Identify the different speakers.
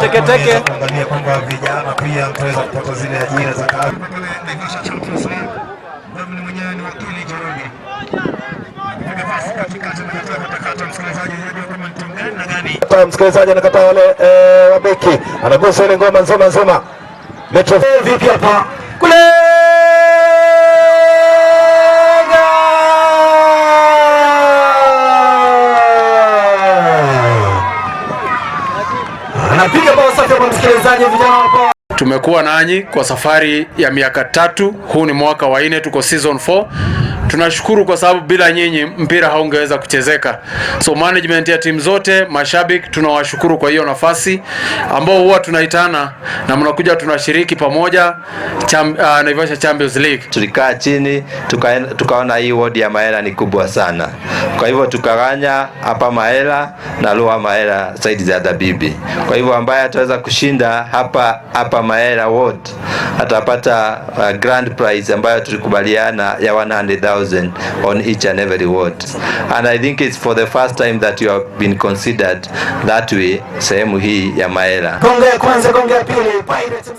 Speaker 1: teketeke.
Speaker 2: Kuangalia kwamba vijana pia mtaweza kupata zile ajira za kazi. Msikilizaji anakataa wale wabeki, anagusa ile ngoma nzoma. Metro vipi hapa kule anapiga bao safi kwa msikilizaji. Vijana hapa
Speaker 3: tumekuwa nanyi kwa safari ya miaka 3. Huu ni mwaka wa 4, tuko season 4. Tunashukuru kwa sababu bila nyinyi mpira haungeweza kuchezeka. So management ya timu zote, mashabiki, tunawashukuru kwa hiyo nafasi ambao huwa tunaitana na mnakuja tunashiriki pamoja Naivasha Champions League.
Speaker 4: Tulikaa chini tukaona hii ward ya Mahela ni kubwa sana. Kwa hivyo tukaganya hapa Mahela na Lower Mahela side za Dabibi. Kwa hivyo ambaye ataweza kushinda hapa Mahela ward atapata grand prize ambayo tulikubaliana ya 100,000 on each and every ward. And I think it's for the first time that you have been considered that way sehemu hii ya Mahela.
Speaker 2: Konge ya kwanza, konge ya pili, Pirates